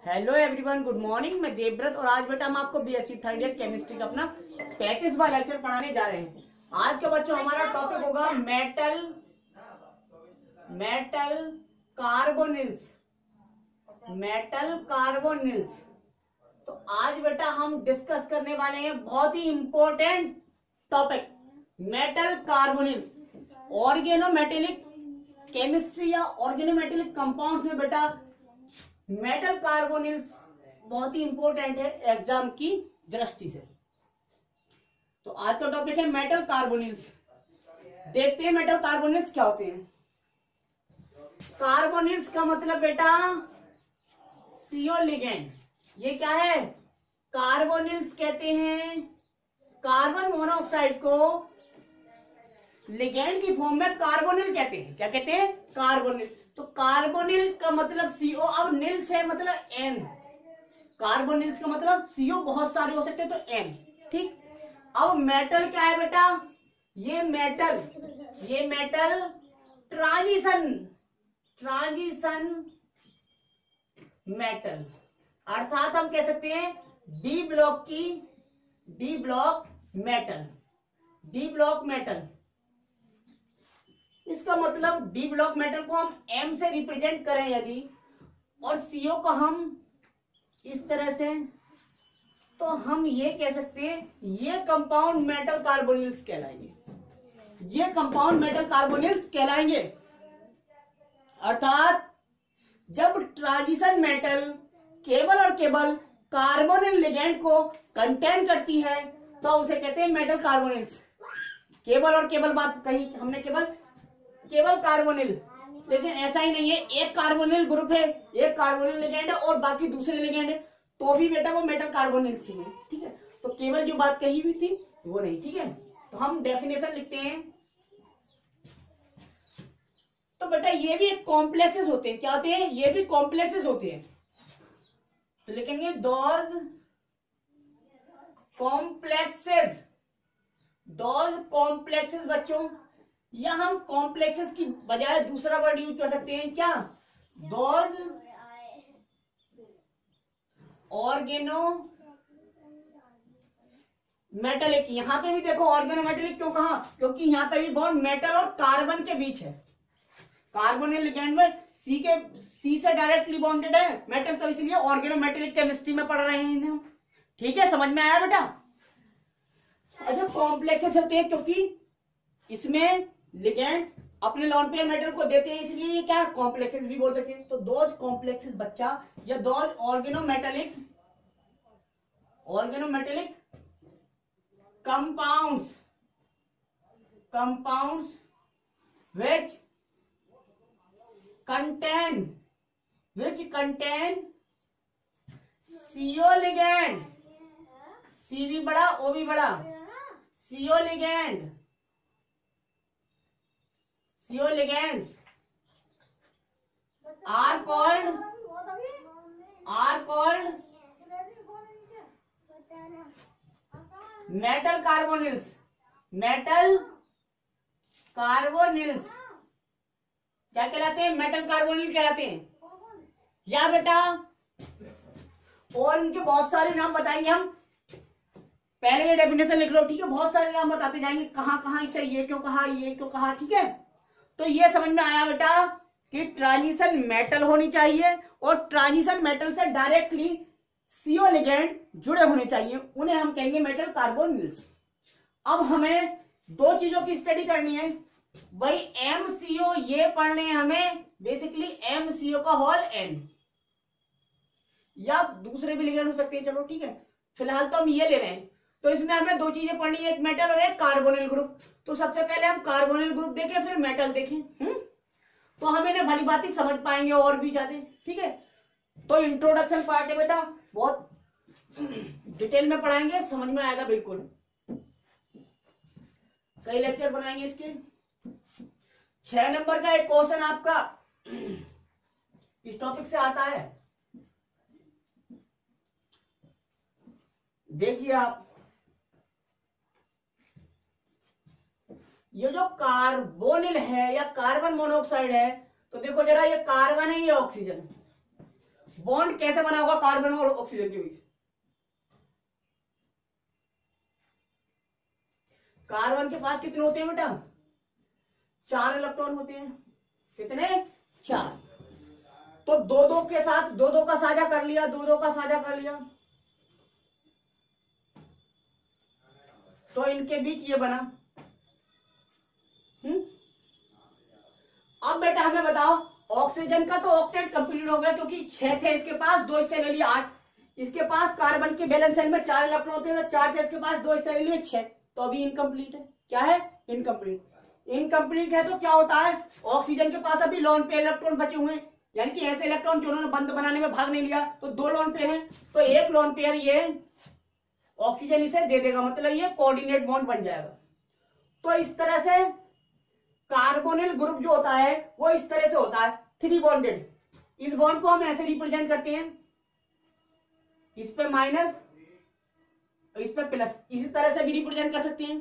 Hello everyone, good morning. मैं देवव्रत और आज बेटा हम आपको बीएससी थर्ड ईयर केमिस्ट्री का अपना 35वां लेक्चर पढ़ाने जा रहे हैं। आज का बच्चों हमारा टॉपिक होगा मेटल कार्बोनिल्स। तो आज बेटा हम डिस्कस करने वाले हैं बहुत ही important topic metal carbonyls. Organometallic chemistry या ऑर्गेनोमेटेलिक कंपाउंड्स में बेटा मेटल कार्बोनिल्स बहुत ही इंपॉर्टेंट है एग्जाम की दृष्टि से। तो आज का टॉपिक है मेटल कार्बोनिल्स। देखते हैं मेटल कार्बोनिल्स क्या होते हैं। कार्बोनिल्स का मतलब बेटा CO लिगेंड। ये क्या है? कार्बोनिल्स कहते हैं कार्बन मोनोऑक्साइड को लिगेंड की फॉर्म में कार्बोनिल कहते हैं। क्या कहते हैं? कार्बोनिल। तो कार्बोनिल का मतलब CO। अब निल्स है मतलब N। कार्बोनिल्स का मतलब CO बहुत सारे हो सकते हैं तो N। ठीक। अब मेटल क्या है बेटा? ये मेटल ट्रांजिशन मेटल, अर्थात हम कह सकते हैं डी ब्लॉक मेटल। इसका मतलब डी ब्लॉक मेटल को हम M से रिप्रेजेंट करें यदि और CO को हम इस तरह से, तो हम ये कह सकते हैं ये कंपाउंड मेटल कार्बोनिल्स कहलाएंगे। अर्थात जब ट्रांजिशन मेटल केवल और केवल कार्बोनिल लिगेंड को कंटेन करती है तो उसे कहते हैं मेटल कार्बोनिल्स। केवल और केवल बात कही हमने, केवल कार्बोनिल, लेकिन ऐसा ही नहीं है। एक कार्बोनिल ग्रुप है, एक कार्बोनिल लिगेंड है और बाकी दूसरे लिगेंड है तो भी बेटा वो मेटल कार्बोनिल्स ही है। ठीक है। तो केवल जो बात कही हुई थी वो नहीं। ठीक है। तो हम डेफिनेशन लिखते हैं। तो बेटा ये भी एक कॉम्प्लेक्सेस होते हैं। क्या होते हैं? ये भी कॉम्प्लेक्सेस होते हैं। तो लिखेंगे दोज कॉम्प्लेक्सेस बच्चों, या हम कॉम्प्लेक्सेस की बजाय दूसरा वर्ड यूज कर सकते हैं। क्या? Those organometallic. यहां पे भी देखो ऑर्गेनोमेटेलिक क्यों कहा? क्योंकि यहां पे भी बॉन्ड मेटल और कार्बन के बीच है। कार्बोनिल लिगेंड में सी से डायरेक्टली बॉन्डेड है मेटल, तो इसलिए ऑर्गेनोमेटेलिक केमिस्ट्री में पढ़ रहे हैं इन्हें। ठीक है, समझ में आया बेटा? अच्छा, कॉम्प्लेक्सेस होते हैं क्योंकि इसमें लिगेंड अपने लॉन पेयर मेटल को देते हैं, इसलिए ये क्या कॉम्प्लेक्सेस भी बोल सकते हैं। तो दोज कॉम्प्लेक्सेस बच्चा, या those organometallic compounds which contain CO ligand, C भी बड़ा O भी बड़ा, CO ligands are called metal carbonyls. क्या कहलाते हैं? मेटल कार्बोनिल कहलाते हैं। या बेटा और इनके बहुत सारे नाम बताएंगे हम। पहले ये डेफिनेशन लिख लो। ठीक है। बहुत सारे नाम बताते जाएंगे, कहां इसे ये क्यों कहा। ठीक है। तो ये समझ में आया बेटा कि ट्रांजिशन मेटल होनी चाहिए और ट्रांजिशन मेटल से डायरेक्टली CO लिगेंड जुड़े होने चाहिए, उन्हें हम कहेंगे मेटल कार्बोनिल्स। अब हमें दो चीजों की स्टडी करनी है भाई। MCO ये पढ़ने हैं हमें, बेसिकली MCO का होल N, या दूसरे भी लिगेंड हो सकते हैं। चलो ठीक है, फिलहाल तो हम ये ले रहे हैं। तो इसमें हमें दो चीजें पढ़नी है, एक मेटल और एक कार्बोनिल ग्रुप। तो सबसे पहले हम कार्बोनिल ग्रुप देखें, फिर मेटल देखें। तो हम इन्हें भली बात ही समझ पाएंगे और भी ज्यादा। ठीक है। तो इंट्रोडक्शन पार्ट है बेटा, बहुत डिटेल में पढ़ाएंगे, समझ में आएगा बिल्कुल। कई लेक्चर बनाएंगे इसके। 6 नंबर का एक क्वेश्चन आपका इस टॉपिक से आता है। देखिए आप, ये जो कार्बोनिल है या कार्बन मोनोऑक्साइड है, तो देखो जरा, ये कार्बन है, ये ऑक्सीजन। बॉन्ड कैसे बना होगा कार्बन और ऑक्सीजन के बीच? कार्बन के पास कितने होते हैं बेटा? 4 इलेक्ट्रॉन होते हैं। कितने? 4। तो दो दो के साथ दो दो का साझा कर लिया, दो दो का साझा कर लिया, तो इनके बीच ये बना। अब बेटा हमें बताओ, ऑक्सीजन का तो ऑक्टेट कंप्लीट हो गया क्योंकि 6 थे इसके पास, 2 इससे ले लिए 8। इसके पास कार्बन के बैलेंस शेल में 4 इलेक्ट्रॉन होते हैं, तो 4 थे इसके पास, 2 इससे ले लिए 6, तो अभी इनकम्प्लीट है। क्या है? इनकम्प्लीट। इनकम्प्लीट है तो क्या होता है, ऑक्सीजन के पास अभी लोन पेयर इलेक्ट्रॉन बचे हुए हैं, यानी कि ऐसे इलेक्ट्रॉन जो उन्होंने बंद बनाने में भाग नहीं लिया, तो 2 लोन पेयर हैं, तो एक लोन पेयर ये ऑक्सीजन इसे दे देगा, मतलब ये कोऑर्डिनेट बॉन्ड बन जाएगा। तो इस तरह से कार्बोनिल ग्रुप जो होता है वो इस तरह से होता है, 3 बॉन्डेड। इस बॉन्ड को हम ऐसे रिप्रेजेंट करते हैं, इस पे माइनस, इस पे प्लस, इसी तरह से भी रिप्रेजेंट कर सकते हैं।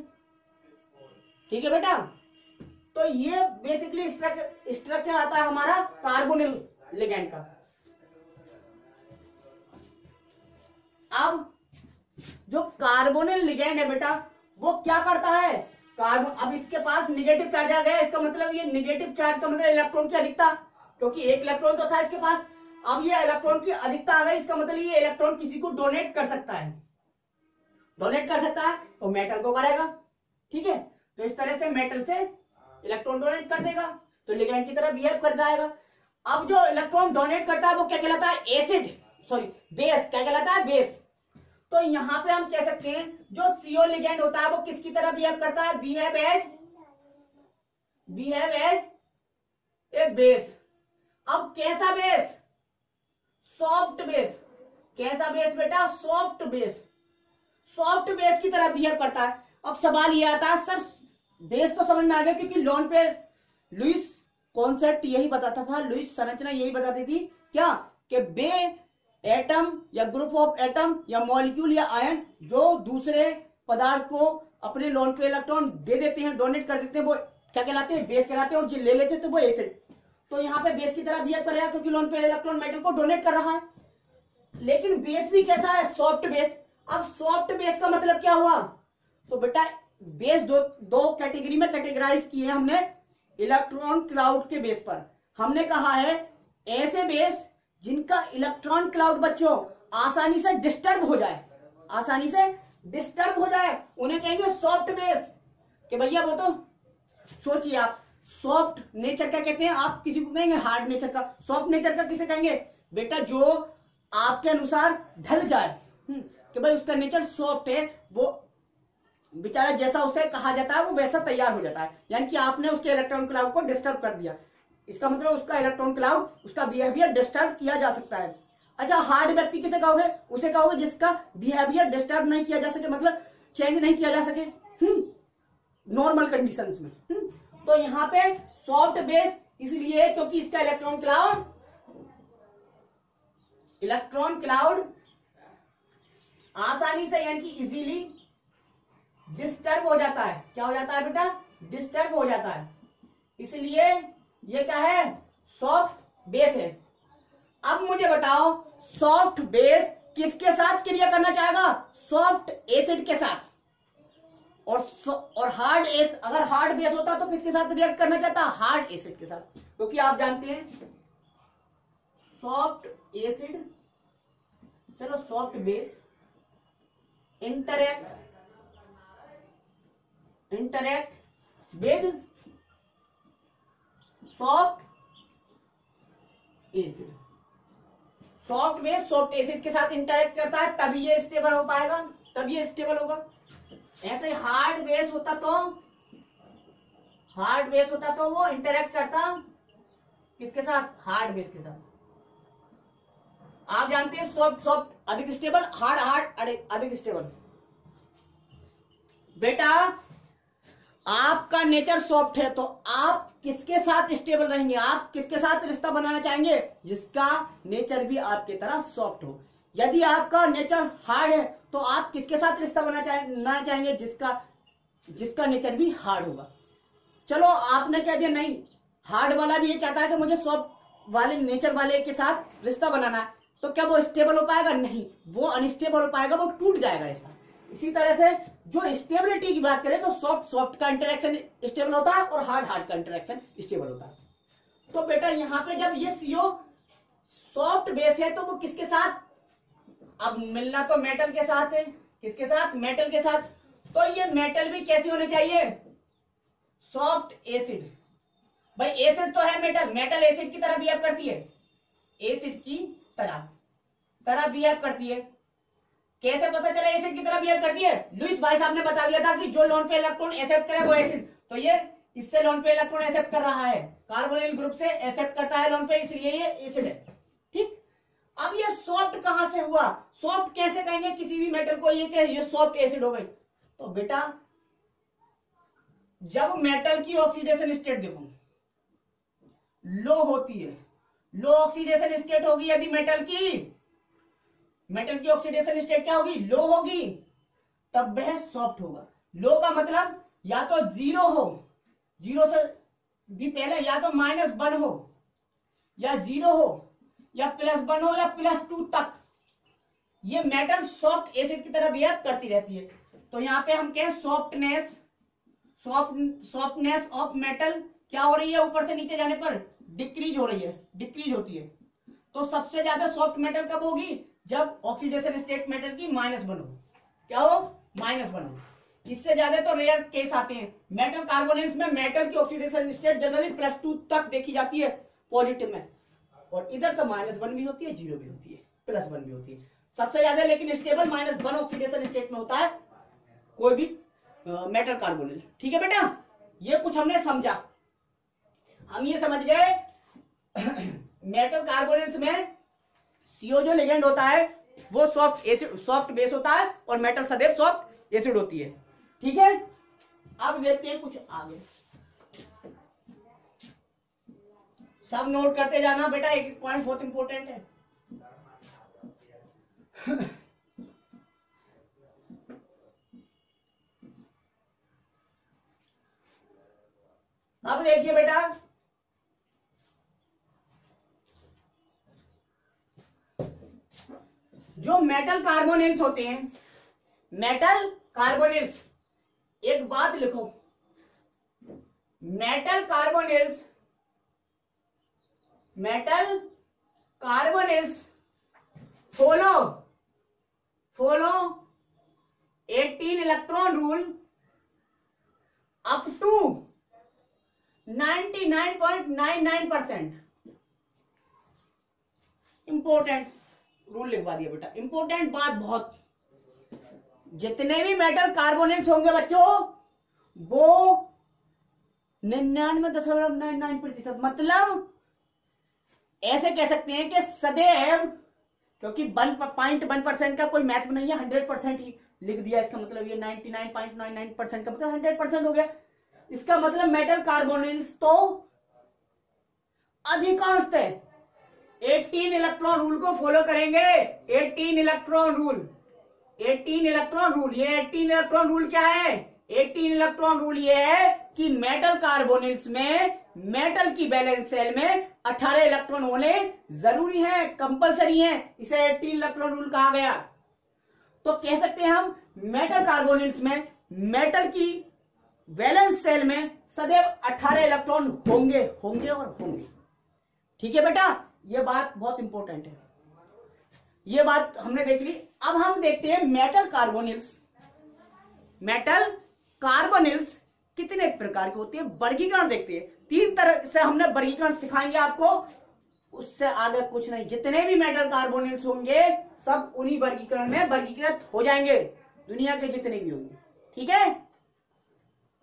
ठीक है बेटा? तो ये बेसिकली स्ट्रक्चर आता है हमारा कार्बोनिल लिगैंड का। अब जो कार्बोनिल लिगैंड है बेटा वो क्या करता है, कार्बन, अब इसके पास निगेटिव चार्ज आ गया, इसका मतलब ये निगेटिव चार्ज का मतलब इलेक्ट्रॉन की अधिकता, क्योंकि एक इलेक्ट्रॉन तो था इसके पास, अब ये इलेक्ट्रॉन की अधिकता आ गई, इसका मतलब ये इलेक्ट्रॉन किसी को डोनेट कर सकता है। डोनेट कर सकता है तो मेटल को करेगा। ठीक है? तो इस तरह से मेटल से इलेक्ट्रॉन डोनेट कर देगा, तो लिगैंड की तरह बिहेव कर जाएगा। अब जो इलेक्ट्रॉन डोनेट करता है वो क्या कहलाता है? Acid, sorry base. क्या कहलाता है? बेस। तो यहां पे हम कह सकते हैं जो CO लिगैंड होता है वो किसकी तरह बिहेव करता है? Behave as a base. अब कैसा बेस? Soft base. कैसा बेस बेटा? Soft base. सॉफ्ट बेस की तरह बिहेव करता है। अब सवाल ये आता है, सर बेस तो समझ में आ गया, क्योंकि लॉन पे लुईस कॉन्सेप्ट यही बताता था, लुईस संरचना यही बताती थी क्या, कि बे एटम या ग्रुप ऑफ एटम या मॉलिक्यूल या आयन जो दूसरे पदार्थ को अपने लोन पे इलेक्ट्रॉन दे देते हैं, डोनेट कर देते हैं, वो क्या कहलाते हैं? बेस कहलाते हैं, और जो ले लेते हैं तो वो एसिड। तो यहाँ पे बेस की तरह बिहेव करेगा क्योंकि लोन पे इलेक्ट्रॉन मेटल को डोनेट कर रहा है। लेकिन बेस भी कैसा है? Soft base. अब सॉफ्ट बेस का मतलब क्या हुआ? तो बेटा बेस दो कैटेगरी में कैटेगराइज किए हमने, इलेक्ट्रॉन क्लाउड के बेस पर। हमने कहा है ऐसे बेस जिनका इलेक्ट्रॉन क्लाउड बच्चों आसानी से डिस्टर्ब हो जाए, आसानी से डिस्टर्ब हो जाए, उन्हें कहेंगे सॉफ्ट बेस। कि भैया वो तो सोचिए आप, सॉफ्ट नेचर का कहते हैं, आप किसी को कहेंगे हार्ड नेचर का। सॉफ्ट नेचर का किसे कहेंगे? बेटा जो आपके अनुसार ढल जाए, कि भाई उसका नेचर सॉफ्ट है, वो बेचारा जैसा उसे कहा जाता है वो वैसा तैयार हो जाता है, यानी कि आपने उसके इलेक्ट्रॉन क्लाउड को डिस्टर्ब कर दिया, इसका मतलब उसका इलेक्ट्रॉन क्लाउड, उसका बिहेवियर डिस्टर्ब किया जा सकता है। अच्छा, हार्ड व्यक्ति किसे कहोगे? उसे कहोगे जिसका बिहेवियर डिस्टर्ब नहीं किया जा सके, मतलब चेंज नहीं किया जा सके नॉर्मल कंडीशंस में। तो यहाँ पे सॉफ्ट बेस इसलिए क्योंकि इसका इलेक्ट्रॉन क्लाउड आसानी से यानी कि इजीली डिस्टर्ब हो जाता है। क्या हो जाता है बेटा? डिस्टर्ब हो जाता है, इसलिए ये क्या है? सॉफ्ट बेस है। अब मुझे बताओ सॉफ्ट बेस किसके साथ क्रिया करना चाहेगा? सॉफ्ट एसिड के साथ। और हार्ड एस, अगर हार्ड बेस होता तो किसके साथ रिएक्ट करना चाहता? हार्ड एसिड के साथ, क्योंकि आप जानते हैं सॉफ्ट एसिड, चलो soft base interact with soft acid. Soft base soft acid के साथ इंटरैक्ट करता है, तभी ये स्टेबल हो पाएगा, तभी ये स्टेबल होगा। ऐसे हार्ड बेस होता तो वो इंटरैक्ट करता किसके साथ? हार्ड बेस के साथ। आप जानते हैं सॉफ्ट अधिक स्टेबल, हार्ड अधिक स्टेबल। बेटा आपका नेचर सॉफ्ट है तो आप किसके साथ स्टेबल रहेंगे? आप किसके साथ रिश्ता बनाना चाहेंगे? जिसका नेचर भी आपकी तरह सॉफ्ट हो। यदि आपका नेचर हार्ड है तो आप किसके साथ रिश्ता बनाना चाहेंगे? जिसका नेचर भी हार्ड होगा। चलो आपने कह दिया नहीं, हार्ड वाला भी ये चाहता है कि मुझे सॉफ्ट वाले नेचर वाले के साथ रिश्ता बनाना है, तो क्या वो स्टेबल हो पाएगा? नहीं, वो अनस्टेबल हो पाएगा, वो टूट जाएगा इसका। इसी तरह से जो स्टेबिलिटी की बात करें तो सॉफ्ट का इंटरेक्शन स्टेबल होता है और हार्ड का इंटरेक्शन स्टेबल होता है। तो बेटा यहाँ पे जब ये CO सॉफ्ट बेस है तो वो किसके साथ, अब मिलना तो मेटल के साथ है। किसके साथ? मेटल के साथ। तो ये मेटल भी कैसे होने चाहिए? Soft acid. भाई एसिड तो है मेटल, मेटल एसिड की तरह बिहेव करती है, एसिड की तरह बिहेव करती है। कैसे पता चला एसिड की तरह बिहेव करती है? लुईस भाई साहब ने बता दिया था कि जो लोन पे इलेक्ट्रॉन एक्सेप्ट करे वो एसिड, तो ये इससे लोन पे इलेक्ट्रॉन एक्सेप्ट कर रहा है, कार्बोनिल ग्रुप से एक्सेप्ट करता है लोन पे, इसलिए ये एसिड है। ठीक, अब ये सॉफ्ट कहां से हुआ? सॉफ्ट कैसे कहेंगे किसी भी मेटल को ये सॉफ्ट एसिड हो गई? तो बेटा जब मेटल की ऑक्सीडेशन स्टेट देखो लो होती है, लो ऑक्सीडेशन स्टेट होगी यदि मेटल की ऑक्सीडेशन स्टेट क्या होगी? लो होगी, तब वह सॉफ्ट होगा। लो का मतलब या तो जीरो हो, जीरो से भी पहले या तो -1 हो, या 0 हो, या +1 हो, या +2 तक ये मेटल सॉफ्ट एसिड की तरह बिहेव करती रहती है। तो यहां पे हम कहें सॉफ्टनेस ऑफ मेटल क्या हो रही है? ऊपर से नीचे जाने पर डिक्रीज हो रही है, डिक्रीज होती है। तो सबसे ज्यादा सॉफ्ट मेटल कब होगी? जब ऑक्सीडेशन स्टेट मेटल की -1 हो। क्या हो? -1 हो। इससे ज्यादा तो रेयर केस आते हैं। मेटल कार्बोनेट्स में मेटल की ऑक्सीडेशन स्टेट जनरली +2 तक देखी जाती है पॉजिटिव में, और इधर तो -1 भी होती है, 0 भी होती है, +1 भी होती है। सबसे ज्यादा लेकिन स्टेबल -1 ऑक्सीडेशन स्टेट में होता है कोई भी मेटल कार्बोनेट। ठीक है बेटा, ये कुछ हमने समझा। हम ये समझ गए मेटल कार्बोनेट्स में CO जो लिगेंड होता है वो सॉफ्ट एसिड, सॉफ्ट बेस होता है, और मेटल सदैव सॉफ्ट एसिड होती है। ठीक है, अब देखते हैं कुछ आगे। सब नोट करते जाना बेटा, एक पॉइंट बहुत इंपॉर्टेंट है। अब देखिए बेटा, जो मेटल कार्बोनिल्स होते हैं, मेटल कार्बोनिल्स, एक बात लिखो, metal carbonyls follow 18 electron rule up to 99.99%। Important rule लिखवा दिया बेटा, इंपॉर्टेंट बात बहुत। जितने भी मेटल कार्बोनेट्स होंगे बच्चों वो 99.99%, मतलब ऐसे कह सकते हैं कि सदैव, क्योंकि 1.1% का कोई महत्व नहीं है, 100% ही लिख दिया, इसका मतलब ये 99.99% का मतलब 100% हो गया। इसका मतलब मेटल कार्बोनेट्स तो अधिकांशतः 18 इलेक्ट्रॉन रूल को फॉलो करेंगे। 18 इलेक्ट्रॉन रूल, 18 इलेक्ट्रॉन रूल, ये 18 इलेक्ट्रॉन रूल क्या है? 18 इलेक्ट्रॉन रूल ये है कि मेटल कार्बोनेट्स में मेटल की बैलेंस सेल में 18 इलेक्ट्रॉन होने जरूरी है, कंपलसरी है, इसे 18 इलेक्ट्रॉन रूल कहा गया। तो कह सकते हैं हम मेटल कार्बोनेट्स में मेटल की वैलेंस सेल में सदैव 18 इलेक्ट्रॉन होंगे और होंगे। ठीक है बेटा, यह बात बहुत इंपॉर्टेंट है, यह बात हमने देख ली। अब हम देखते हैं मेटल कार्बोनिल्स कितने प्रकार के होते हैं, वर्गीकरण देखते हैं। 3 तरह से हमने वर्गीकरण सिखाएंगे आपको, उससे आगे कुछ नहीं। जितने भी मेटल कार्बोनिल्स होंगे सब उन्हीं वर्गीकरण में वर्गीकृत हो जाएंगे, दुनिया के जितने भी होंगे। ठीक है,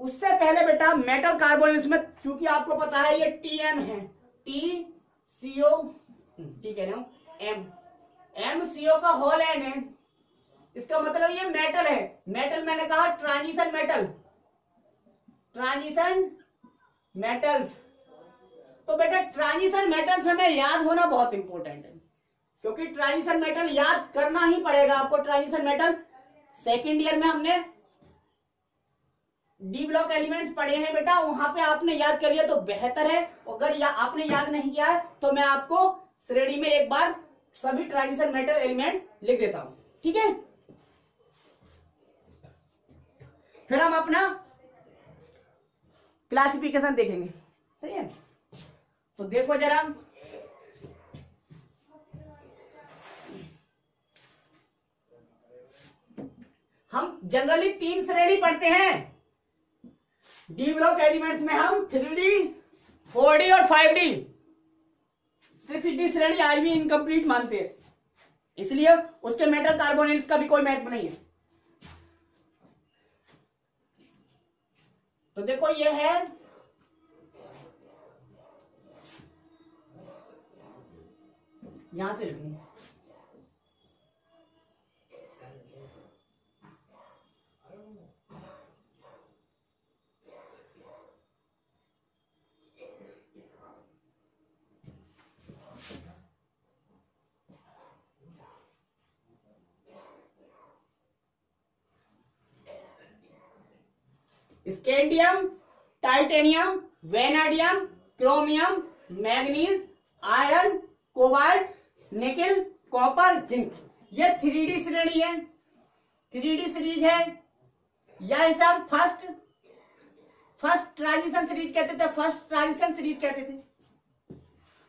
उससे पहले बेटा मेटल कार्बोनिल्स में, चूंकि आपको पता है ये TM है, TCO, ठीक है ना, MCO का होल N है, इसका मतलब ये मेटल है। मेटल मैंने कहा ट्रांजिशन मेटल्स। तो बेटा ट्रांजिशन मेटल्स हमें याद होना बहुत इंपॉर्टेंट है, क्योंकि ट्रांजिशन मेटल याद करना ही पड़ेगा आपको। ट्रांजिशन मेटल सेकेंड ईयर में हमने डी ब्लॉक एलिमेंट्स पढ़े हैं बेटा, वहां पे आपने याद कर लिया तो बेहतर है। अगर आपने याद नहीं किया है तो मैं आपको श्रेणी में एक बार सभी ट्रांजिशन मेटल एलिमेंट लिख देता हूं, ठीक है। फिर हम अपना क्लासिफिकेशन देखेंगे, सही है। तो देखो जरा, हम जनरली 3 श्रेणी पढ़ते हैं डी ब्लॉक एलिमेंट्स में। हम 3D, 4D और 5D, 6D श्रेणी आज भी इनकम्प्लीट मानते हैं, इसलिए उसके मेटल कार्बोनिल्स का भी कोई महत्व नहीं है। तो देखो ये है यहां से लिखूंगा, scandium, titanium, vanadium, chromium, manganese, iron, cobalt, nickel, copper, zinc. ये 3D श्रेणी है, 3D सीरीज है। यह हिसाब फर्स्ट ट्रांजिशन सीरीज कहते थे, फर्स्ट ट्रांजिशन सीरीज कहते थे।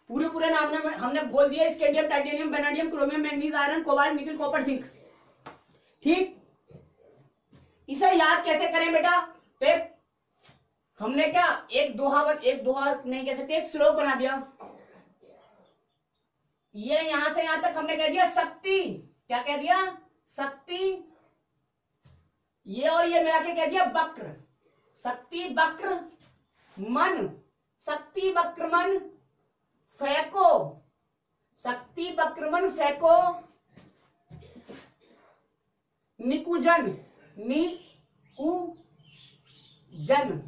पूरे नाम हमने बोल दिया, scandium, titanium, vanadium, chromium, manganese, iron, cobalt, nickel, copper, zinc, ठीक। इसे याद कैसे करें बेटा? तो हमने क्या एक दोहा नहीं कह सकते, एक श्लोक बना दिया। ये यहां से यहां तक हमने कह दिया शक्ति, क्या कह दिया? शक्ति। ये और ये मिला के कह दिया वक्र, शक्ति वक्र मन, शक्ति वक्र मन फेंको, शक्ति वक्र मन फेंको, निकुंजन, जन,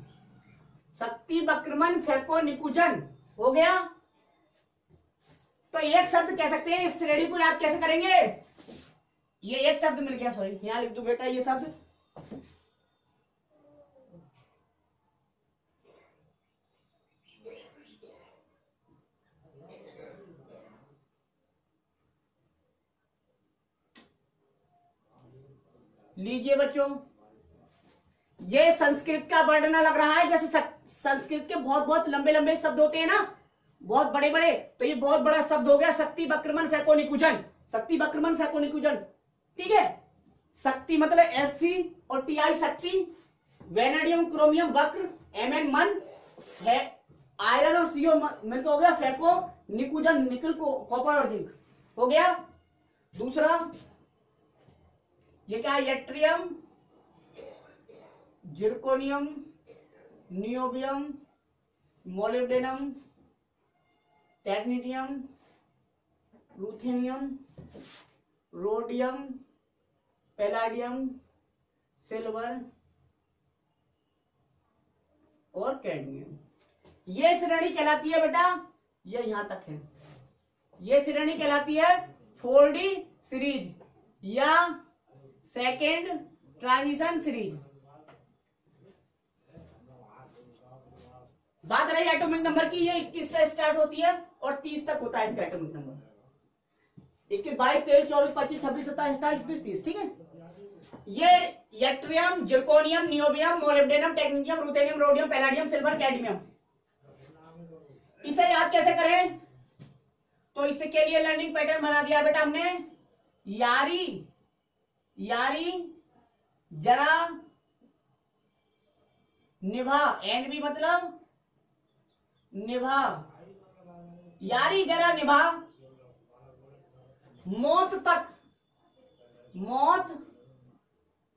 शक्ति वक्रमन फेंको निकुंजन, हो गया। तो एक शब्द कह सकते हैं, इस श्रेणी को याद कैसे करेंगे? ये एक शब्द मिल गया, सॉरी यहां लिख दो बेटा ये शब्द, लीजिए बच्चों। ये संस्कृत का वर्ड ना लग रहा है, जैसे संस्कृत के बहुत लंबे शब्द होते हैं ना, बहुत बड़े, तो ये बहुत बड़ा शब्द हो गया, शक्ति वक्रमन फेंको निकुंजन, शक्ति वक्रमन फेंको निकुंजन, ठीक है। शक्ति मतलब SC और TI शक्ति, वेनाडियम क्रोमियम वक्र, Mn मन, आयरन और CO मिलकर हो गया फेंको निकुंजन, निकल को कॉपर और जिंक, हो गया। दूसरा ये क्या है? Yttrium, zirconium, niobium, molybdenum, technetium, ruthenium, rhodium, palladium, silver और कैडमियम। ये श्रेणी कहलाती है बेटा, ये यहां तक है, ये श्रेणी कहलाती है 4D सीरीज या सेकेंड ट्रांजिशन सीरीज। बात रही एटॉमिक नंबर की, ये 21 से स्टार्ट होती है और 30 तक होता है इसका एटॉमिक नंबर। 21, 22, 23, 24, 25, 26, 27, 28, 29, 30, ठीक है। ये yttrium, zirconium, niobium, molybdenum, technetium, ruthenium, rhodium, palladium, silver, cadmium. इसे याद कैसे करें? तो इसके लिए लर्निंग पैटर्न बना दिया बेटा हमने, यारी जरा निभा, एंड भी मतलब निभा, यारी जरा निभा, मौत तक,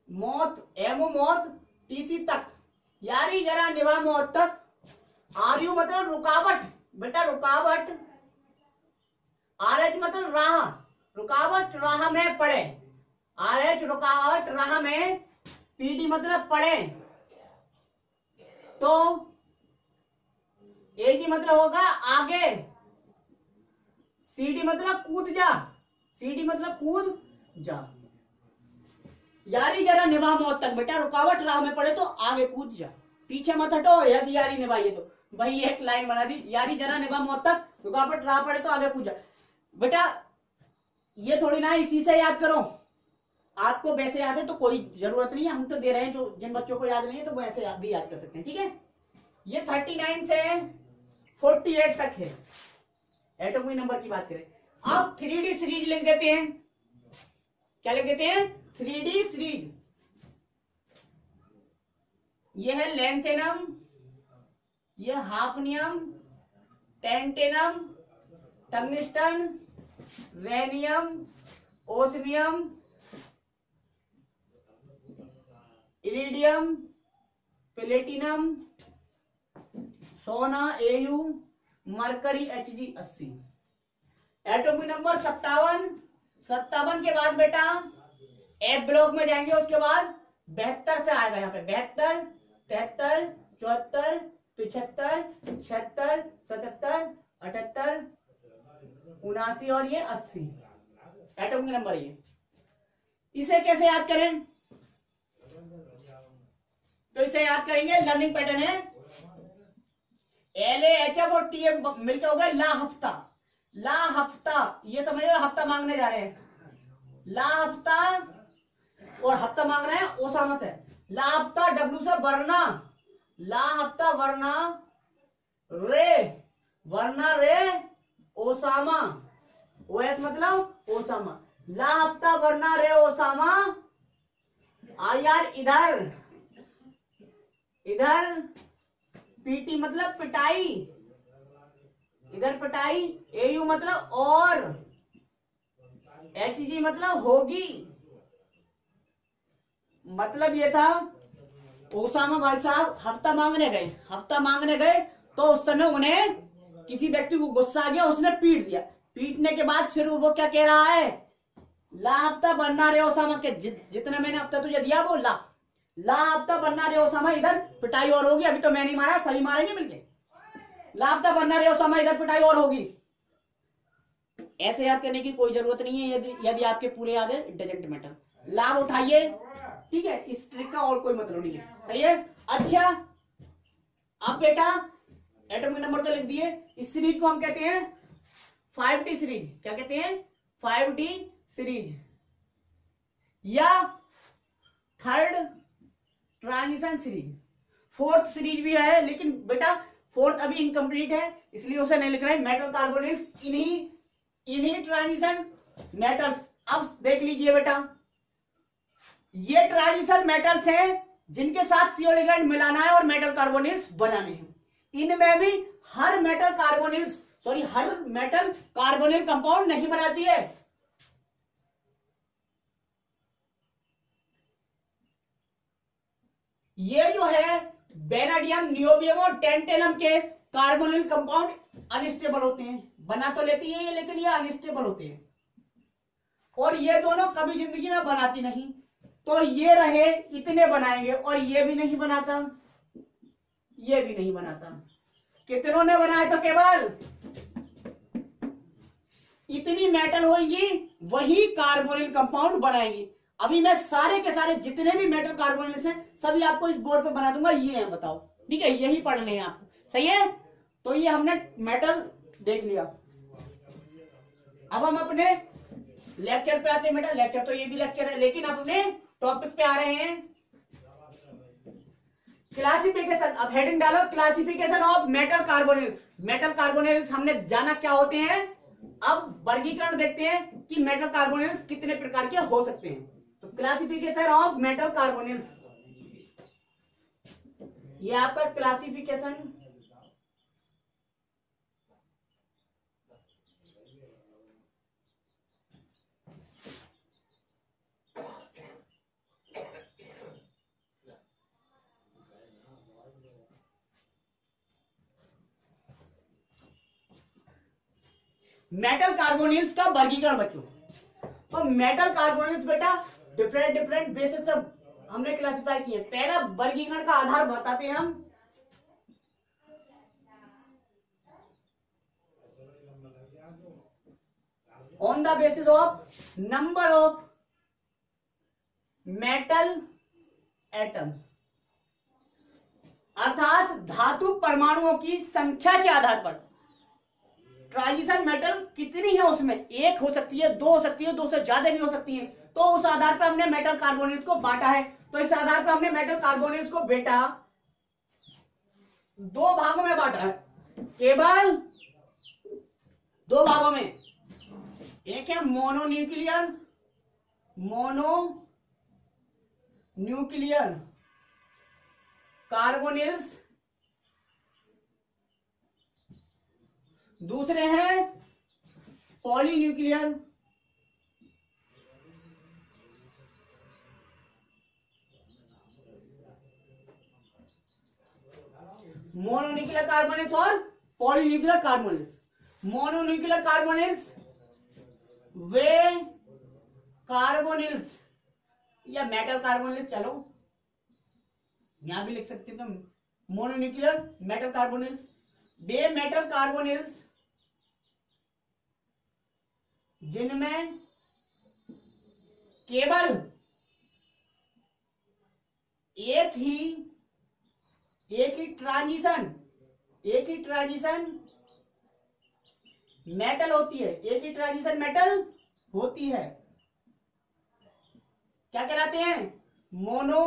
मौत एमो मौत, TC तक, यारी जरा निभा मौत तक। RU मतलब रुकावट बेटा, रुकावट। RH मतलब राह, रुकावट राह में पड़े, RH रुकावट राह में, PD मतलब पड़े, तो AG मतलब होगा आगे, CD मतलब कूद जा, CD मतलब कूद जा। यारी जरा निभा मौत तक बेटा, रुकावट राह में पड़े तो आगे कूद जा, पीछे मत हटो, यदि यारी निभाइए तो। भाई एक लाइन बना दी, यारी जरा निभा मौत तक, रुकावट राह पड़े तो आगे कूद जा। बेटा ये थोड़ी ना इसी से याद करो, आपको वैसे याद है तो कोई जरूरत नहीं है, हम तो दे रहे हैं, जो जिन बच्चों को याद नहीं है तो वो ऐसे भी याद कर सकते हैं, ठीक है। ये 39 से 48 तक है एटॉमिक नंबर की बात करें। अब 3D सीरीज लिख देते हैं, क्या लिख देते हैं, 3D सीरीज। ये है लेंथेनम, ये hafnium, tantalum, tungsten, rhenium, osmium, iridium, platinum, सोना Au, mercury Hg80। Atomic number 57। 57 के बाद बेटा एफ ब्लॉक में जाएंगे, उसके बाद 72 से आएगा यहाँ पे 72, 73, 74, 75, 76, 77, 78, 79 और ये 80 एटॉमिक नंबर। ये इसे कैसे याद करें, तो इसे याद करेंगे, लर्निंग पैटर्न है LAHF और TF मिलकर हो गए ला हफ्ता। ला हफ्ता, ये समझ लो हफ्ता मांगने जा रहे हैं, ला हफ्ता और हफ्ता मांग रहे हैं ओसामा से। ला हफ्ता W से वरना, ला हफ्ता वरना रे ओसामा, OS मतलब ओसामा। ला हफ्ता वरना रे ओसामा। यार इधर पीटी मतलब पिटाई, इधर पिटाई, AU मतलब और, HG मतलब होगी। मतलब ये था ओसामा भाई साहब हफ्ता मांगने गए तो उस समय उन्हें किसी व्यक्ति को गुस्सा आ गया, उसने पीट दिया। पीटने के बाद फिर वो क्या कह रहा है, ला हफ्ता बनना रे ओसामा के जितना मैंने हफ्ता तुझे दिया वो ला हफ्ता बनना रे ओसामा, इधर पिटाई और होगी। अभी तो मैं नहीं मारा, सभी मारेंगे मिलके। ला हफ्ता बनना रे ओसामा, इधर पिटाई और होगी। ऐसे याद करने की कोई जरूरत नहीं है, यदि आपके पूरे याद है इट डजंट मैटर। लाभ उठाइए, ठीक है, इस ट्रिक का और कोई मतलब नहीं है, सही है। अच्छा अब बेटा एटॉमिक नंबर तो लिख दिए, इस सीरीज को हम कहते हैं 5D सीरीज। क्या कहते हैं, 5D सीरीज या third transition series. Fourth series भी है, लेकिन बेटा फोर्थ अभी इनकम्प्लीट है इसलिए उसे नहीं लिख रहे हैं। मेटल कार्बोनिल्स, इन्हीं ट्रांजिशन मेटल्स। अब देख लीजिए बेटा, ये ट्रांजिशन मेटल्स हैं जिनके साथ CO लिगेंड मिलाना है और मेटल कार्बोनिल्स बनाने हैं। इनमें भी हर मेटल कार्बोनिल कंपाउंड नहीं बनाती है। ये जो है बेनाडियम, नियोबियम और टेंटेनम के कार्बोनिल कंपाउंड अनस्टेबल होते हैं। बना तो लेती है ये, लेकिन ये अनस्टेबल होते हैं। और ये दोनों कभी जिंदगी में बनाती नहीं। तो ये रहे इतने बनाएंगे, और ये भी नहीं बनाता, ये भी नहीं बनाता। कितनों ने बनाए तो केवल इतनी मेटल होंगी, वही कार्बोनिल कंपाउंड बनाएंगी। अभी मैं सारे के सारे जितने भी मेटल कार्बोनिल्स हैं सभी आपको इस बोर्ड पे बना दूंगा। ये है, बताओ, ठीक है, यही पढ़ने हैं आपको, सही है। तो ये हमने मेटल देख लिया। अब हम अपने लेक्चर पे आते हैं बेटा। लेक्चर तो ये भी लेक्चर है, लेकिन अब अपने टॉपिक पे आ रहे हैं, क्लासिफिकेशन। अब हेडिंग डालो, classification of metal carbonyls. Metal carbonyls हमने जाना क्या होते हैं, अब वर्गीकरण देखते हैं कि मेटल कार्बोनिल्स कितने प्रकार के हो सकते हैं। तो क्लासिफिकेशन ऑफ मेटल कार्बोनिल्स, ये आपका क्लासिफिकेशन। मेटल कार्बोनिल्स का वर्गीकरण बच्चों। तो मेटल कार्बोनिल्स बेटा डिफरेंट बेसिस पर हमने क्लासिफाई किए। पहला वर्गीकरण का आधार बताते हैं हम, on the basis of number of metal atoms, अर्थात धातु परमाणुओं की संख्या के आधार पर ट्रांजिशन मेटल कितनी है उसमें, एक हो सकती है, दो हो सकती है, दो से ज्यादा भी हो सकती है। तो उस आधार पर हमने मेटल कार्बोनेट्स को बांटा है। तो इस आधार पर हमने मेटल कार्बोनेट्स को बेटा दो भागों में बांटा है, केवल दो भागों में। एक है मोनोन्यूक्लियर कार्बोनिल्स, दूसरे हैं पॉलीन्यूक्लियर मोनोन्यूक्लियर कार्बोनिल्स और पॉलीन्यूक्लियर कार्बोनिल्स। मोनोन्यूक्लियर कार्बोनिल्स वे कार्बोनिल्स या मेटल कार्बोनिल्स, चलो यहां भी लिख सकते हैं तुम, मोनोन्यूक्लियर मेटल कार्बोनिल्स, वे मेटल कार्बोनिल्स जिनमें केवल एक ही ट्रांजिशन मेटल होती है, एक ही ट्रांजिशन मेटल होती है, क्या कहलाते हैं, मोनो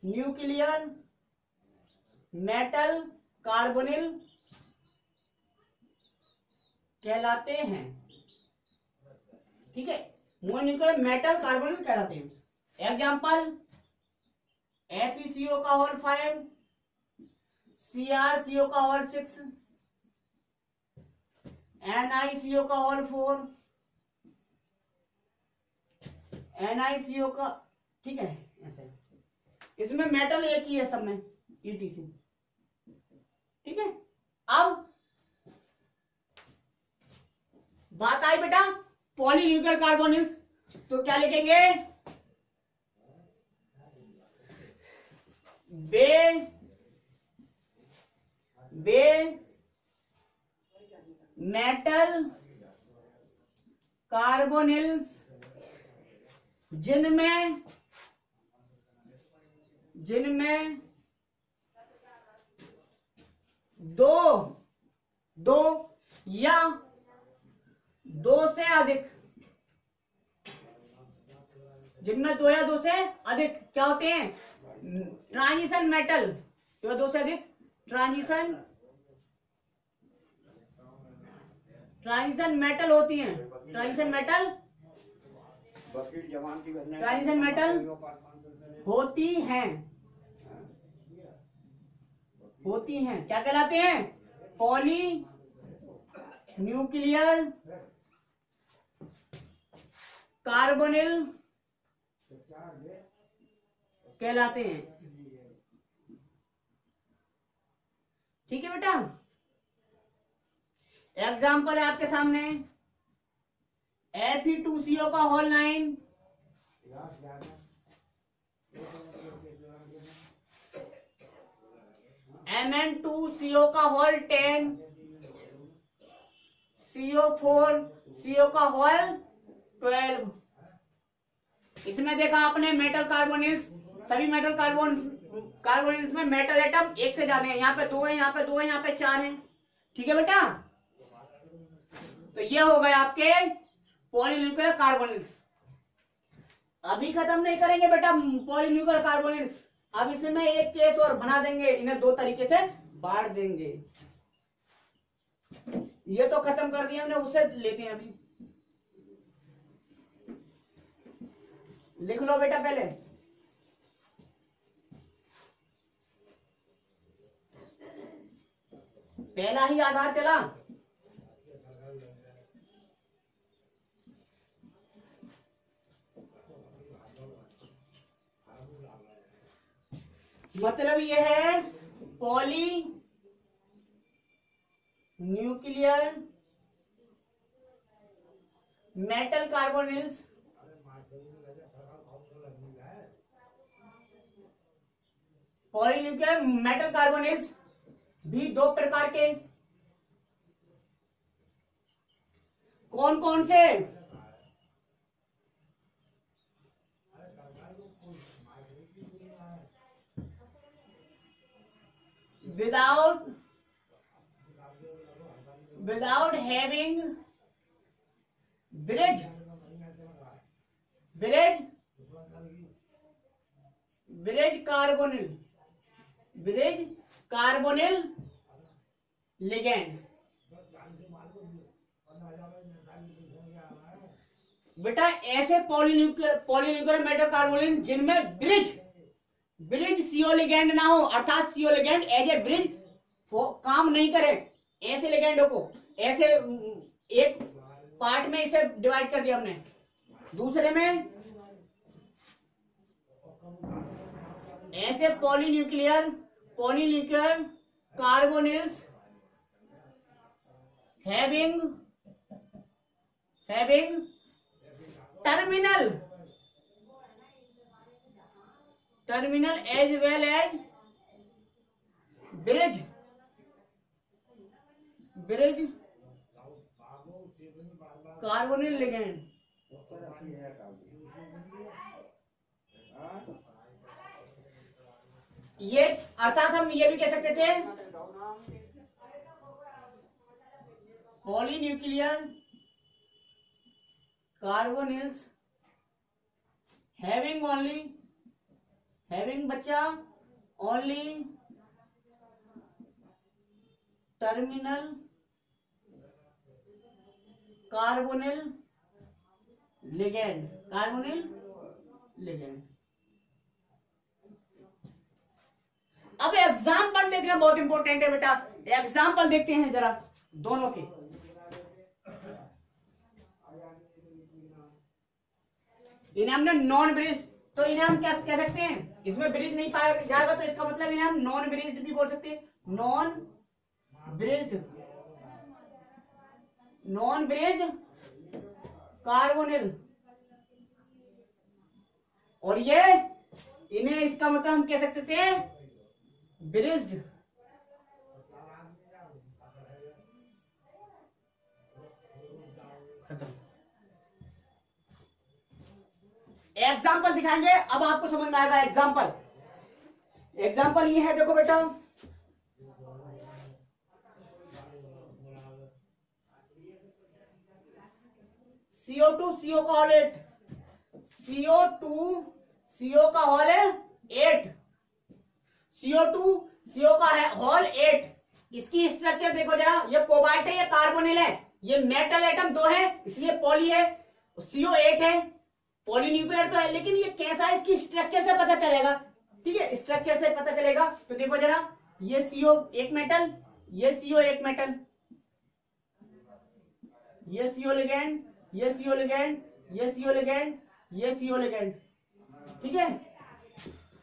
न्यूक्लियर मेटल कार्बोनिल कहलाते हैं। ठीक है, मोनोन्यूक्लियर मेटल कार्बोनिल कहलाते हैं। एग्जाम्पल FeCO का होल 5, CrCO का होल 6, NiCO का होल 4, NiCO का, ठीक है ऐसे, इसमें मेटल एक ही है सब में, ETC। ठीक है, अब बात आई बेटा पॉलीन्यूक्लियर कार्बोनिल्स, तो क्या लिखेंगे, वे मेटल कार्बोनिल्स जिनमें दो या दो से अधिक, जिनमें दो या दो से अधिक क्या होते हैं, ट्रांजिशन मेटल, दो या दो से अधिक ट्रांजिशन मेटल होती हैं, ट्रांजिशन मेटल होती हैं, क्या कहलाते हैं, पॉली न्यूक्लियर कार्बोनिल कहलाते हैं। ठीक है बेटा, एग्जाम्पल है आपके सामने, Fe2CO का होल 9, Mn2CO का होल 10, CO4CO का होल 12। इसमें देखा आपने मेटल कार्बोनिल्स, सभी मेटल कार्बोनिल्स में मेटल एटम एक से ज्यादा है, यहाँ पे दो है, यहाँ पे दो है, यहाँ पे चार है। ठीक है बेटा, तो ये हो गए आपके पॉलीन्यूक्लियर कार्बोनिल्स। अभी खत्म नहीं करेंगे बेटा पॉलीन्यूक्लियर कार्बोनिल्स, अब इसमें एक केस और बना देंगे, इन्हें दो तरीके से बांट देंगे। ये तो खत्म कर दिया हमने, उससे लेते हैं अभी। लिख लो बेटा पहले, पहला ही आधार चला, मतलब ये है poly nuclear metal carbonyls polynuclear metal carbonyls भी दो प्रकार के, कौन कौन से, without having bridge carbonyl ligand। बेटा ऐसे पॉलीन्यूक्लियर मेटल कार्बोनिल जिनमें ब्रिज सीओ लिगेंड ना हो, अर्थात CO ligand as a bridge काम नहीं करे, ऐसे लिगेंडों को ऐसे एक पार्ट में इसे डिवाइड कर दिया हमने। दूसरे में ऐसे polynuclear carbonyls having terminal as well as bridge carbonyl ligand. ये अर्थात हम ये भी कह सकते थे पॉलीन्यूक्लियर कार्बोनिल्स हैविंग बच्चा ओनली टर्मिनल कार्बोनिल लिगेंड। अब एग्जाम्पल देखना बहुत इंपॉर्टेंट है बेटा, एग्जाम्पल देखते हैं जरा दोनों के। इन्हें हमने नॉन ब्रिज, तो इन्हें हम क्या कह सकते हैं, इसमें ब्रिज नहीं पाया जाएगा तो इसका मतलब इन्हें हम नॉन ब्रिज्ड भी बोल सकते हैं, नॉन ब्रिज्ड कार्बोनिल। और ये इन्हें इसका मतलब हम कह सकते थे ब्रिज्ड एग्जाम्पल दिखाएंगे, अब आपको समझ में आएगा। एग्जाम्पल ये है, देखो बेटा CO2 CO का हॉल 8, CO2 CO का हॉल 8, CO2 CO का है हॉल 8। इसकी स्ट्रक्चर देखो जरा, ये कोबाल्ट है, ये कार्बोनिल है, ये मेटल एटम 2 है इसलिए पॉली है, CO8 है, पॉलीन्यूक्लियर तो है, लेकिन ये कैसा है इसकी स्ट्रक्चर से पता चलेगा। ठीक है, स्ट्रक्चर से पता चलेगा। तो देखो जरा, ये CO एक मेटल, ये CO एक मेटल, ये CO लिगेंड, ये CO लिगेंड, ये CO लिगेंड, ये CO लिगेंड। ठीक है,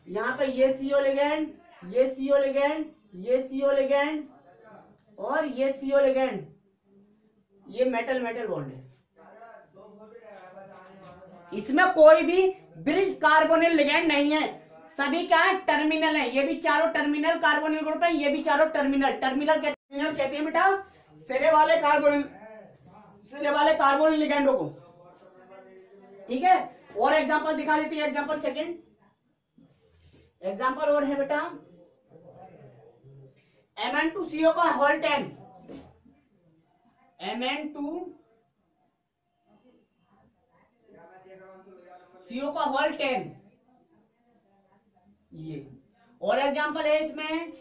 यहां पे ये CO लिगेंड, ये CO लिगेंड, ये CO लिगेंड और ये CO लिगेंड, ये मेटल बॉन्ड है। इसमें कोई भी ब्रिज कार्बोनिल लिगेंड नहीं है, सभी क्या है, टर्मिनल है। ये भी चारों टर्मिनल कार्बोनिल ग्रुप है, ये भी चारों टर्मिनल कहते हैं बेटा सिरे वाले कार्बोनिल लिगेंडों को। ठीक है, और एग्जांपल दिखा देती है, एग्जांपल सेकंड एग्जांपल और है बेटा Mn2CO का होल 10, Mn2CO का होल 10, ये और एग्जांपल है इसमें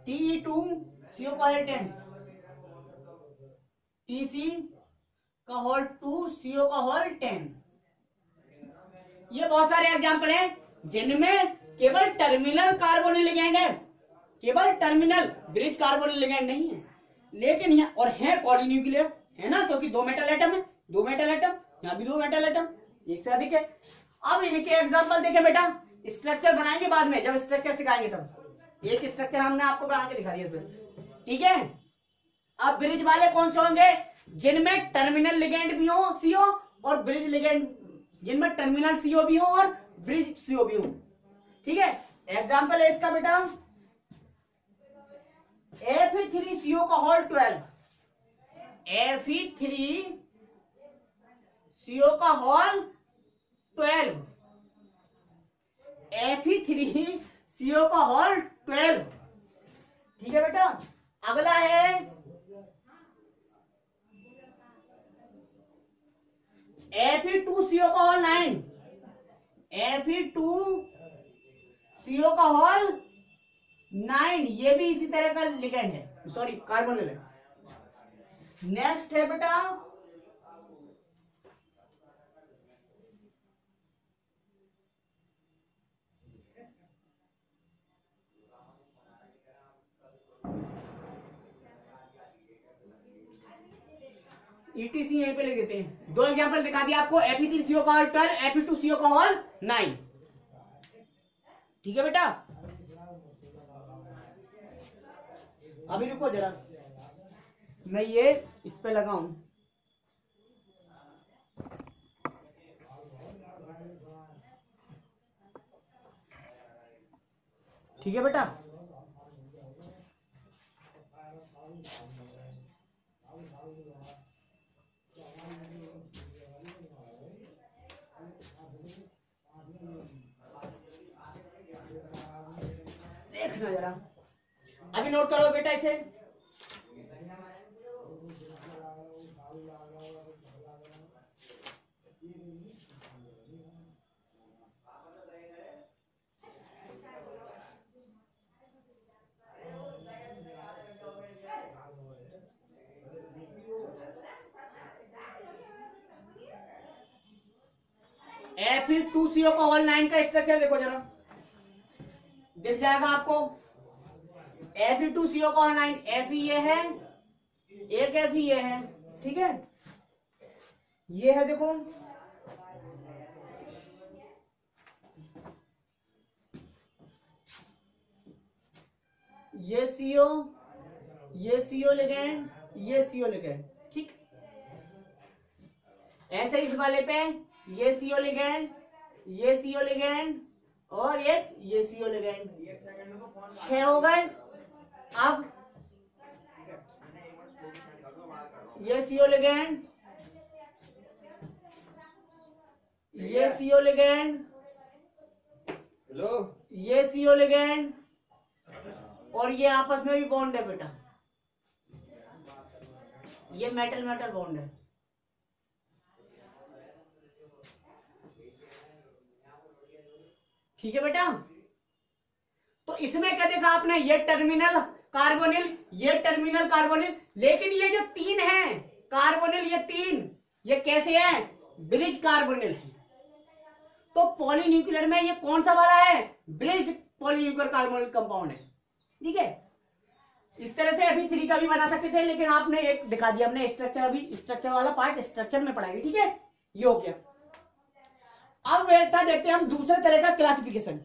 Te2CO का होल 10, Tc का होल 2CO का होल 10। ये बहुत सारे एग्जांपल हैं जिनमें केवल टर्मिनल कार्बोनिल लिगेंड है, केवल टर्मिनल ब्रिज कार्बोनिल लिगेंड नहीं है, लेकिन यहाँ और है पॉलीन्यूक्लियर है ना, क्योंकि 2 मेटल एटम है, 2 मेटल एटम, यहाँ भी 2 मेटल एटम, एक से अधिक है। अब इनके एग्जांपल देखें बेटा, स्ट्रक्चर बनाएंगे बाद में, जब स्ट्रक्चर सिखाएंगे तब। एक स्ट्रक्चर हमने आपको बना के दिखा दिया इसमें। ठीक है, अब ब्रिज वाले कौन से होंगे, जिनमें टर्मिनल लिगेंड भी हो CO और ब्रिज लिगेंड, जिनमें टर्मिनल CO भी हो और ब्रिज CO भी हो। ठीक है, एग्जांपल है इसका बेटा Fe3CO का होल 12, Fe3CO का होल 12, CO का होल 12। ठीक है बेटा, अगला है Fe2CO का होल 9, Fe2CO का होल 9, ये भी इसी तरह का लिगेंड है, सॉरी कार्बोनिल है। नेक्स्ट है बेटा ETC, यहीं पे लिख देते हैं। दो एग्जांपल दिखा दिया आपको, Fe3CO का होल 12, Fe2CO का होल 9। ठीक है बेटा, अभी रुको जरा, मैं ये इस पे लगाऊं। ठीक है बेटा, देखना जरा, अभी नोट करो बेटा इसे। Fe2CO का होल 9 का स्ट्रक्चर देखो जरा, दिख जाएगा आपको। Fe2CO का होल 9, Fe ये है, एक Fe ये है, ठीक है, ये है देखो, ये CO, ये CO लिगेंड, ये CO लिगेंड, ठीक। ऐसे इस वाले पे ये CO लिगेंड, ये CO लिगेंड और एक ये CO लिगेंड, 6 हो गए। अब ये CO लिगेंड, ये CO लिगेंड, ये CO लिगेंड और ये आपस में भी बॉन्ड है बेटा, ये मेटल मेटल बॉन्ड है। ठीक है बेटा, तो इसमें क्या देखा आपने, ये टर्मिनल कार्बोनिल, ये टर्मिनल कार्बोनिल, लेकिन ये जो तीन है कार्बोनिल, ये तीन ये कैसे हैं, ब्रिज कार्बोनिल है। तो पॉलीन्यूक्लियर में ये कौन सा वाला है, ब्रिज पॉलीन्यूक्लियर कार्बोनिल कंपाउंड है। ठीक है, इस तरह से अभी 3 का भी बना सकते थे, लेकिन आपने एक दिखा दिया हमने स्ट्रक्चर, अभी स्ट्रक्चर वाला पार्ट स्ट्रक्चर में पढ़ाएंगे। ठीक है, ये हो गया। अब बेटा देखते हैं हम दूसरे तरह का क्लासिफिकेशन।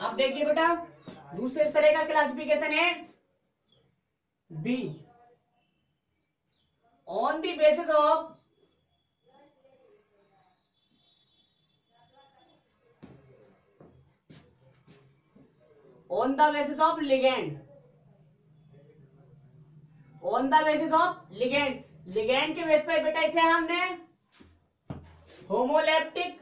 अब देखिए बेटा, दूसरे तरह का क्लासिफिकेशन है B, on the basis of ligand, on the basis of ligand, ligand के बेस पर बेटा इसे हमने होमोलेप्टिक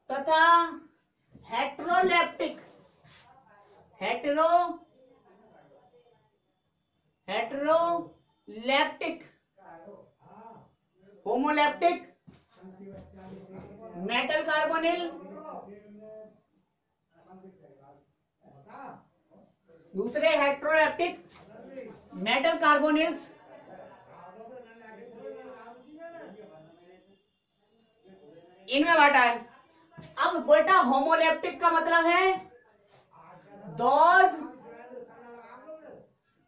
तथा हेट्रोलेप्टिक होमोलेप्टिक मेटल कार्बोनिल, दूसरे हेट्रोलेप्टिक मेटल कार्बोनिल्स, इनमें बांटा है। अब बेटा होमोलेप्टिक का मतलब है those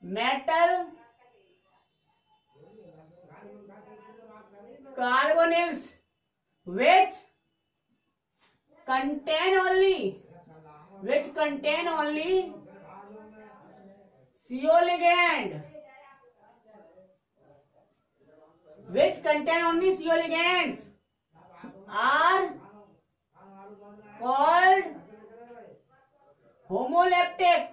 metal carbonyls which contain only CO ligand which contain only CO ligands are called homoleptic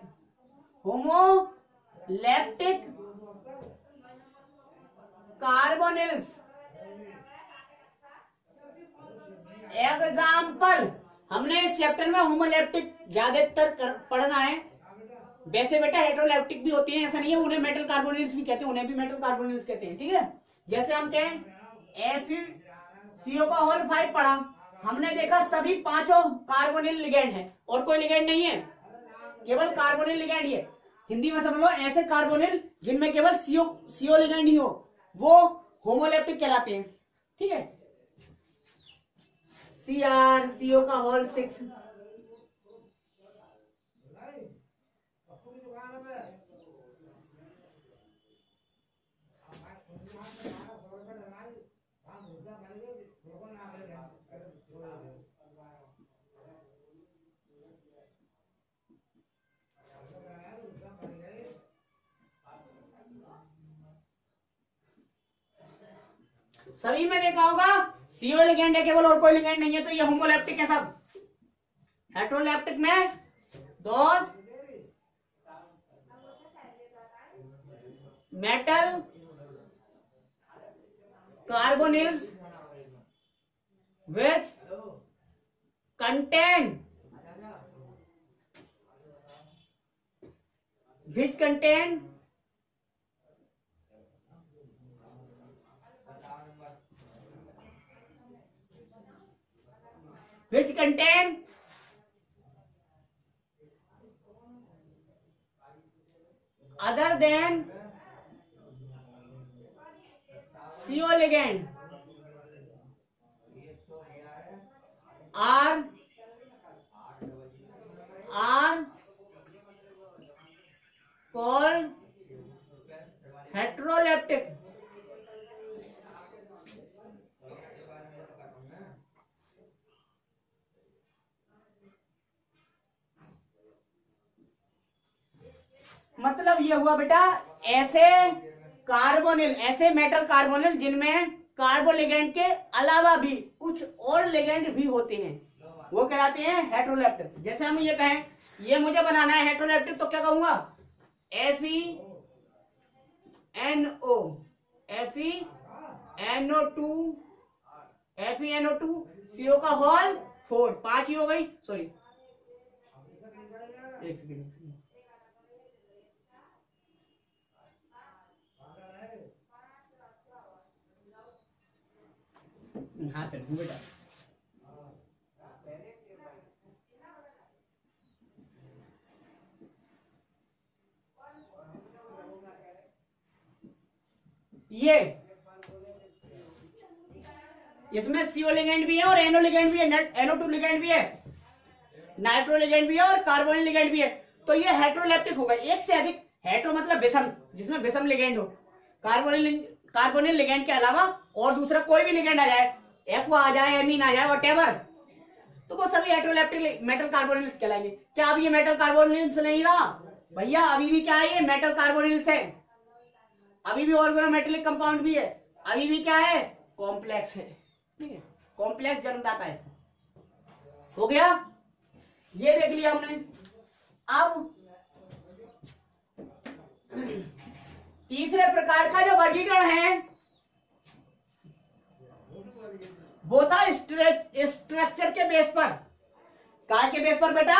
carbonyls. Example, हमने इस चैप्टर में होमोलेप्टिक ज्यादातर पढ़ना है। वैसे बेटा हेट्रोलेप्टिक भी होती है, ऐसा नहीं है, उन्हें मेटल कार्बोनिल्स भी कहते हैं, उन्हें भी मेटल कार्बोनिल्स कहते हैं। ठीक है, जैसे हम कहें FeCO का होल 5 पढ़ा, हमने देखा सभी पांचों कार्बोनिल लिगेंड है और कोई लिगेंड नहीं है, केवल कार्बोनिल लिगेंड ही है। हिंदी में समझ लो, ऐसे कार्बोनिल जिनमें केवल CO लिगेंड ही हो वो होमोलेप्टिक कहलाते हैं। ठीक है, CO का होल 6, सभी में देखा होगा CO लिगेंड है केवल और कोई लिगेंड नहीं है, तो ये होमोलेप्टिक है सब। हेट्रोलेप्टिक में those metal carbonyls which contain other than CO ligand are called heteroleptic. मतलब ये हुआ बेटा, ऐसे कार्बोनिल, ऐसे मेटल कार्बोनिल जिनमें कार्बो लिगेंड के अलावा भी कुछ और लिगेंड भी होते हैं, वो कहलाते हैं हेट्रोलेप्टिक। जैसे हम ये कहें ये मुझे बनाना है हेट्रोलेप्टिक, तो क्या कहूंगा FeNO2 CO का होल 4, 5 ही हो गई, सॉरी एक सेकेंड, हाँ कर दूं बेटा। ये इसमें CO लिगेंड भी है और NO लिगेंड भी है, NO2 लिगेंड भी है, नाइट्रो लिगेंड भी है और कार्बोनिल लिगेंड भी है। तो ये हेट्रोलेप्टिक होगा, एक से अधिक, हेट्रो मतलब विषम, जिसमें विषम लिगेंड हो, कार्बोनिल लिगेंड के अलावा और दूसरा कोई भी लिगेंड आ जाए, एक्वा आ जाए, एमीन आ जाए, व्हाटएवर, तो वो सभी हेट्रोलेप्टिक मेटल कार्बोनिल्स कहलाएंगे। क्या अब ये मेटल कार्बोनिल्स नहीं रहा भैया, अभी भी क्या है, ये मेटल कार्बोनिल्स है, अभी भी ऑर्गेनोमेटेलिक कंपाउंड भी है, अभी भी क्या है, कॉम्प्लेक्स है। ठीक है, कॉम्प्लेक्स जन्मदाता है। हो गया, ये देख लिया हमने। अब तीसरे प्रकार का जो वर्गीकरण है वो था स्ट्रक्चर के बेस पर। काय के बेस पर बेटा,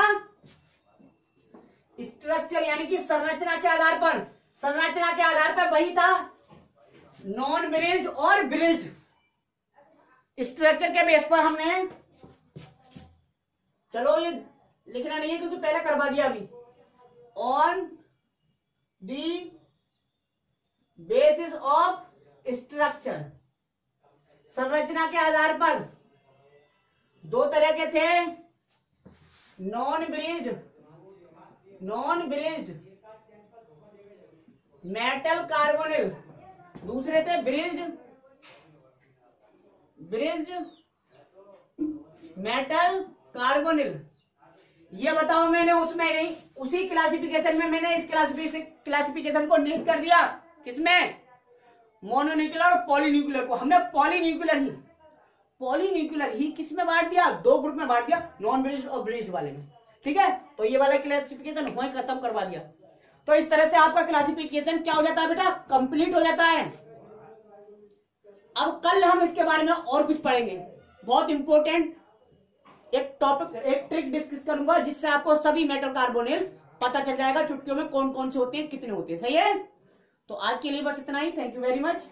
स्ट्रक्चर यानी कि संरचना के आधार पर। संरचना के आधार पर वही था नॉन ब्रिज्ड और ब्रिज्ड। स्ट्रक्चर के बेस पर हमने, चलो ये लिखना नहीं है क्योंकि पहले करवा दिया अभी, on the basis of structure, संरचना के आधार पर दो तरह के थे, नॉन ब्रिज्ड मेटल कार्बोनिल, दूसरे थे ब्रिज्ड मेटल कार्बोनिल। ये बताओ, मैंने उसमें नहीं, उसी क्लासिफिकेशन में मैंने इस क्लासिफिकेशन को नियुक्त कर दिया। किसमें? मोनोन्यूक्लियर और पॉलीन्यूक्लियर को हमने पॉलीन्यूक्लियर ही किस में बांट दिया? दो ग्रुप में बांट दिया, नॉन ब्रिज्ड और ब्रिज्ड वाले में। ठीक है, तो ये वाला क्लासिफिकेशन वहीं खत्म करवा दिया। तो इस तरह से आपका क्लासिफिकेशन क्या हो जाता है बेटा? कंप्लीट हो जाता है। अब कल हम इसके बारे में और कुछ पढ़ेंगे, बहुत इंपॉर्टेंट एक टॉपिक, एक ट्रिक डिस्कस करूंगा, जिससे आपको सभी मेटल कार्बोनेल्स पता चल जाएगा चुटकियों में कौन कौन से होते हैं, कितने होते हैं। सही है, तो आज के लिए बस इतना ही। Thank you very much.